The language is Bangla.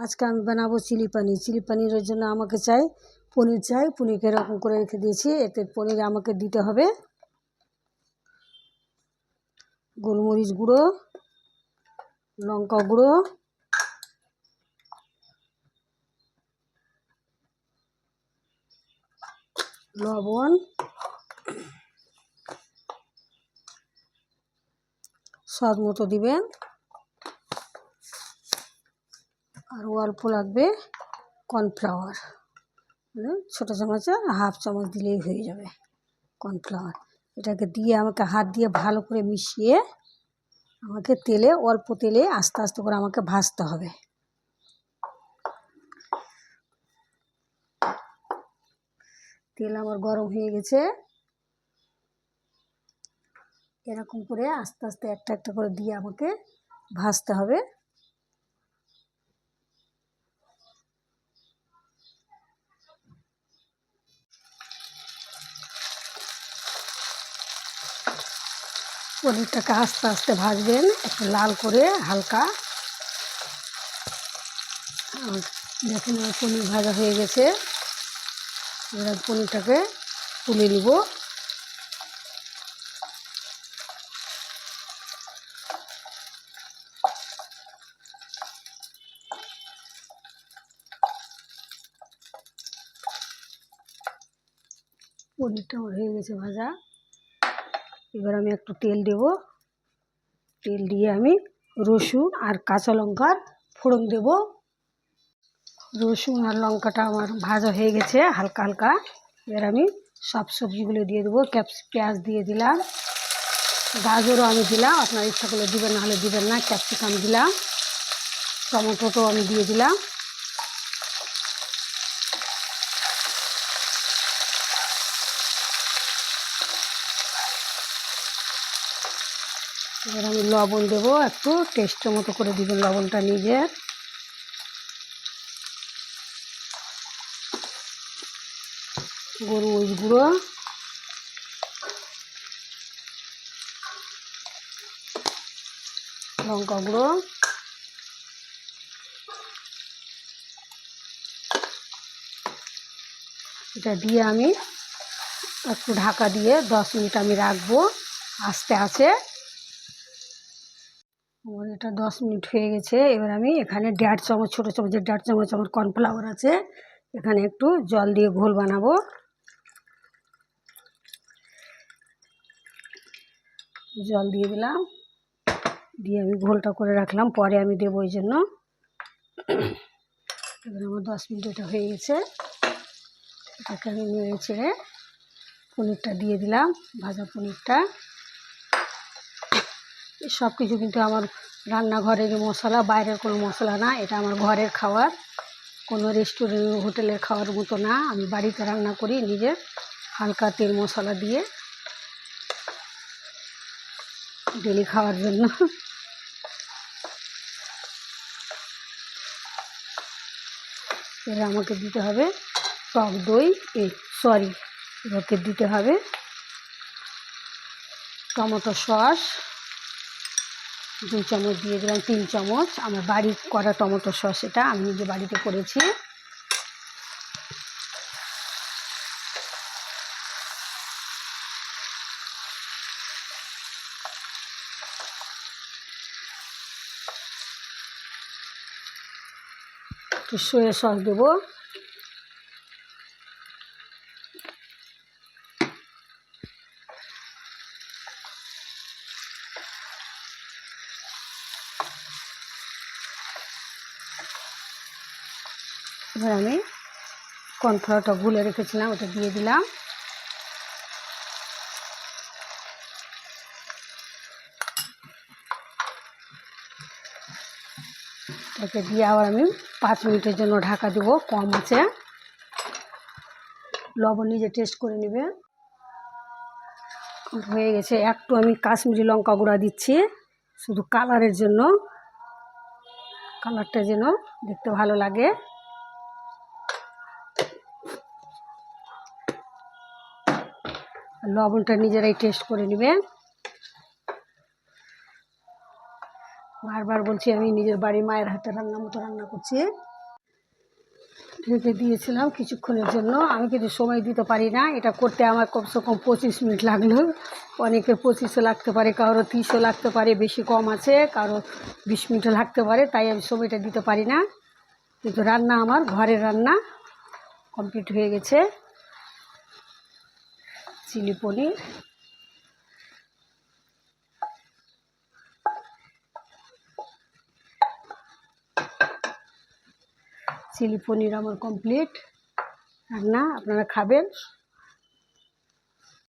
আজকে আমি বানাবো চিলি পনির। চিলি পনিরের জন্য আমাকে পনির চাই। পনিরকে এরকম করে রেখে দিয়েছি। এতে পনির আমাকে দিতে হবে গোলমরিচ গুঁড়ো, লঙ্কা গুঁড়ো, লবণ, স্বাদ মতো দিবেন, আর অল্প লাগবে কর্নফ্লাওয়ার, মানে ছোটো চামচে হাফ চামচ দিলেই হয়ে যাবে কর্নফ্লাওয়ার। এটাকে দিয়ে আমাকে হাত দিয়ে ভালো করে মিশিয়ে আমাকে অল্প তেলে আস্তে আস্তে করে আমাকে ভাজতে হবে। তেল আমার গরম হয়ে গেছে। এরকম করে আস্তে আস্তে একটা একটা করে দিয়ে আমাকে ভাজতে হবে। পনিরটাকে আস্তে আস্তে ভাজবেন, একটু লাল করে হালকা। দেখেন আমার পনির ভাজা হয়ে গেছে। এবার পনিরটাকে তুলে নিব। পনিরটা আমার হয়ে গেছে ভাজা। এবার আমি একটু তেল দেব। তেল দিয়ে আমি রসুন আর কাঁচা লঙ্কার ফোড়ন দেব। রসুন আর লঙ্কাটা আমার ভাজা হয়ে গেছে হালকা হালকা। এবার আমি সব সবজিগুলো দিয়ে দেবো। পেঁয়াজ দিয়ে দিলাম, গাজরও আমি দিলাম, আপনার ইচ্ছা করলে দিবেন, নাহলে দিবেন না। ক্যাপসিকাম দিলাম, টমেটোটাও আমি দিয়ে দিলাম। এবার আমি লবণ দেবো, একটু টেস্টের মতো করে দিবেন লবণটা নিজের। গোলমরিচ গুঁড়ো, লঙ্কা গুঁড়ো, এটা দিয়ে আমি একটু ঢাকা দিয়ে 10 মিনিট আমি রাখবো আস্তে আছে। আমার এটা 10 মিনিট হয়ে গেছে। এবার আমি এখানে 1.5 চামচ, ছোটো চামচের 1.5 চামচ আমার কর্নফ্লাওয়ার আছে। এখানে একটু জল দিয়ে ঘোল বানাবো। জল দিয়ে দিলাম, দিয়ে আমি ঘোলটা করে রাখলাম, পরে আমি দেবো ওই জন্য। এবার আমার 10 মিনিট এটা হয়ে গেছে। এটাকে আমি নেড়ে ছেড়ে পনিরটা দিয়ে দিলাম, ভাজা পনিরটা। সব কিছু কিন্তু আমার রান্নাঘরের মশলা, বাইরের কোনো মশলা না। এটা আমার ঘরের খাবার, কোনো রেস্টুরেন্ট হোটেলের খাওয়ার মতো না। আমি বাড়িতে রান্না করি নিজের হালকা তেল মশলা দিয়ে, ডেলি খাওয়ার জন্য। এবার আমাকে দিতে হবে টক দই, এবারকে দিতে হবে টমেটো সস। 2 চামচ দিয়ে দিলাম, 3 চামচ আমার বাড়ি করা টমেটো সস, এটা আমি নিজে বাড়িতে করেছি। একটু সয়া সস দেবো। এবার আমি কর্নফ্লাওয়ারটা গুলে রেখেছিলাম, ওটা দিয়ে দিলাম। এটাকে দিয়ে আবার আমি 5 মিনিটের জন্য ঢাকা দেবো কম আছে। লবণ নিজে টেস্ট করে নেবে। হয়ে গেছে। একটু আমি কাশ্মীরি লঙ্কা গুঁড়া দিচ্ছি শুধু কালারের জন্য, কালারটা যেন দেখতে ভালো লাগে। লবণটা নিজেরাই টেস্ট করে নেবেন। বারবার বলছি, আমি নিজের বাড়ি মায়ের হাতে রান্না মতো রান্না করছি। রেখে দিয়েছিলাম কিছুক্ষণের জন্য। আমি কিন্তু সময় দিতে পারি না, এটা করতে আমার কমসে কম 25 মিনিট লাগলো। অনেকের 25ও লাগতে পারে, কারো 30ও লাগতে পারে, বেশি কম আছে, কারো 20 মিনিটও লাগতে পারে, তাই আমি সময়টা দিতে পারি না। কিন্তু রান্না আমার ঘরের রান্না কমপ্লিট হয়ে গেছে। চিলি পনির, চিলি পনির আমার কমপ্লিট রান্না। আপনারা খাবেন।